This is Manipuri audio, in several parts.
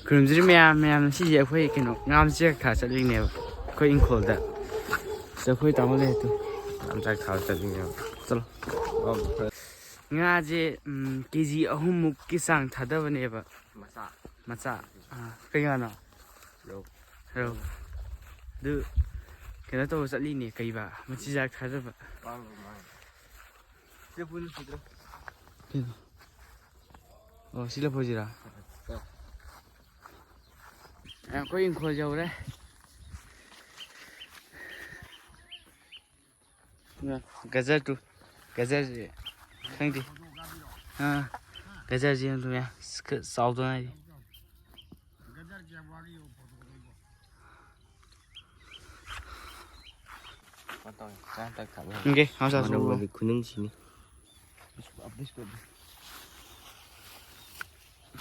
ꯈꯨꯔꯨꯝꯖꯔꯤ ꯃꯌꯥꯝ ꯁꯤꯁꯦ ꯑꯩꯈꯣꯏ ꯀꯩꯅꯣ ꯉꯥꯝ ꯆꯦꯛ ꯈꯔ ꯆꯠꯂꯤꯅꯦꯕ ꯑꯩꯈꯣꯏ ꯏꯪꯈꯣꯜꯗ ꯑꯩꯈꯣꯏ ꯇꯥꯃꯣ ꯂꯩ ꯑꯗꯨ ꯉꯥꯝ ꯆꯦꯛ ꯊꯥꯕ ꯆꯠꯂꯤꯅꯦꯕ ꯆꯠꯂꯣ ꯉꯥꯁꯦ KG 3ꯃꯨꯛꯀꯤ ꯆꯥꯡ ꯊꯥꯗꯕꯅꯦꯕ ꯃꯆꯥ ꯀꯩ ꯉꯥꯅꯣ ꯔꯧ ꯑꯗꯨ ꯀꯩꯅꯣ ꯇꯧꯕ ꯆꯠꯂꯤꯅꯦ ꯀꯩꯕ ꯃꯆꯤꯟꯖꯥꯛ ꯊꯥꯗꯕ ꯑꯣ ꯁꯤ ꯂꯐꯣꯏꯁꯤꯔꯥ ꯑꯩꯈꯣꯏ ꯏꯪꯈꯣꯜ ꯌꯧꯔꯦ ꯒꯖꯔꯁꯦ ꯈꯪꯗꯦ ꯒꯖꯔꯁꯦ ꯑꯗꯨꯝ ꯆꯥꯎꯗꯅ ꯍꯥꯏꯗꯤ 이게 하자 소 근능심이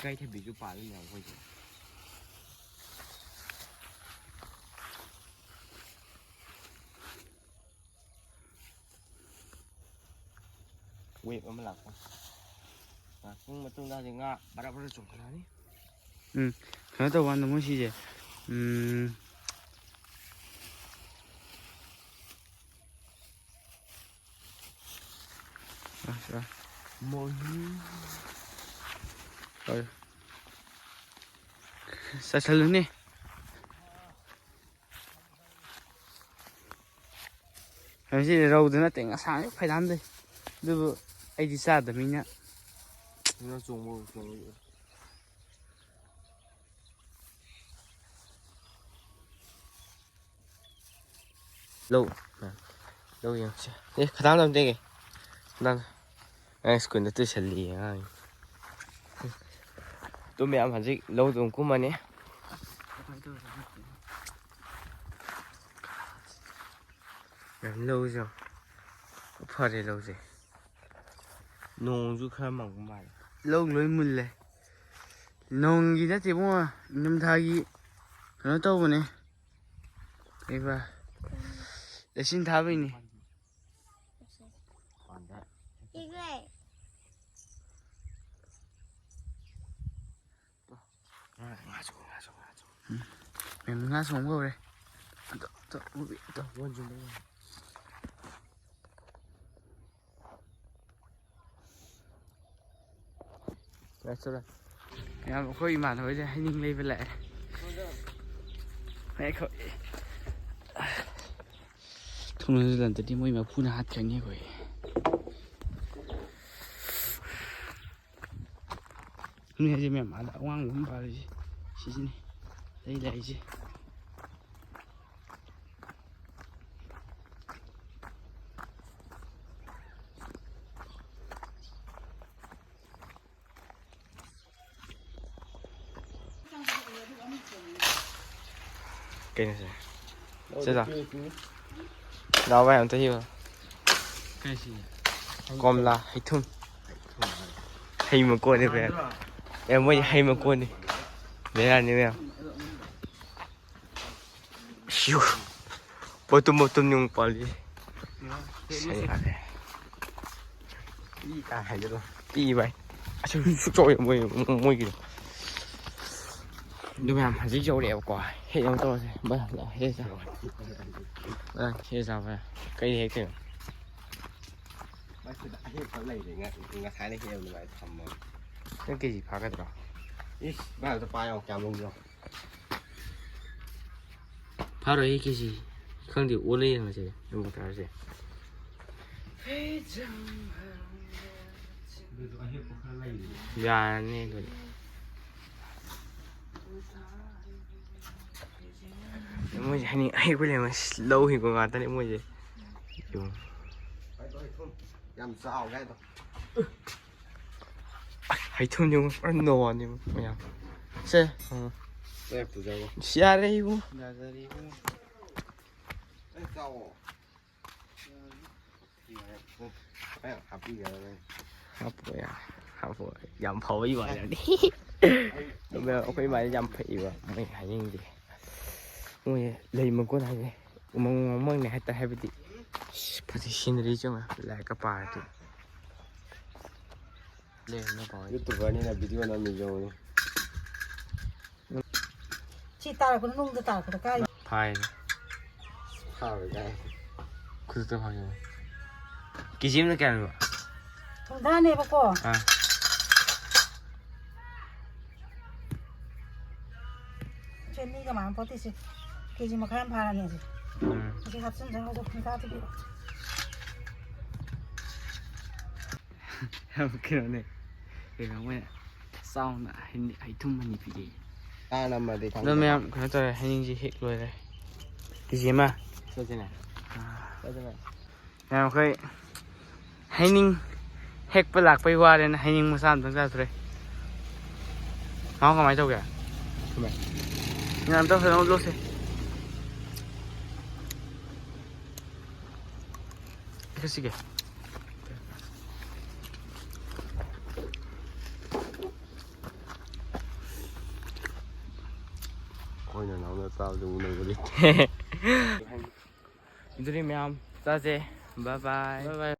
cái thì bị chụp phải nhà quay quay mà lạc nhưng mà tung ra thì ngã bắt đầu trồng cái này cái đó hoàn toàn gì rồi rồi sao sao lớn nè cái gì râu thì nó tỉnh sáng phải làm đi đưa ai đi xa thì mình nhá nó trồng lâu lâu rồi đi khá lắm làm đây đang anh squid nó tự xử lý à tôi mẹ làm gì lâu rồi cũng mà nhé lâu rồi phải để lâu rồi nông du khai mỏng mày lâu lối mùn này nông gì đó chị mua năm thay nó to rồi nè cái ba để xin tháo về nè mình ngã xuống rồi đây sao đây em có mà thôi chứ hay ninh lên với lại mẹ khởi không nên lần tới đi mua mà phun hạt cái như vậy hôm nay mẹ mà đã ngoan cũng vào rồi gì này đây là gì cái này sao sao đâu vậy em thấy chưa cái gì con là hay thun hay một con đi về em mới hay một con đi để ăn như nào siêu một tôm nhung bỏ đi sai cả đấy đi cả hai đứa đi vậy trội môi kìa đứa em hạt dưa đẹp quá hết ông to rồi bây giờ hết rồi đây hết rồi vậy cây này kìa cái gì phá cái đó bây giờ phải ông chạm luôn rồi phá rồi cái gì không thì uống lên mà chị em một cái gì gà này rồi mua gì hay ai quên mà lâu thì còn ta để mua gì dùng làm sao cái đó hay thun nhưng ăn ngon nhưng mà xe đẹp từ đâu xe đây không học dầm phổi vậy là đi ông phải mày dầm phỉ vậy mày hay như gì ôi lấy một con này mong này hay ta hay bị position chứ mà lại cái bài thì lên nó có YouTube này là video nào mình rồi 치 따라고는 농도 따라고 가. 파이. 파울이다. 그것도 파이. 기침을 깨는 거. 통단해 보고. 아. 쟤니가 마음 버티지. 기지 뭐 가면 바라네지. 이게 합선 장어서 군사도 비고. 그러네. 그러니까 뭐야? 사우나 hay thum mình bị gì? Ta nằm mà đi thằng. Nó mẹ cái tao hay những gì hết rồi đây. Cái gì mà? Sao thế này? Sao thế này? Em khơi hay những hết bật lạc bay qua đến hay những một sản phẩm ra rồi. Nó có máy đâu kìa? Không phải. Làm tao phải nó lốt xem. Cái gì kìa? Coi nhà nào nó sao dùng này đi. 이들이 면 짜제. 바이바이. 바이바이.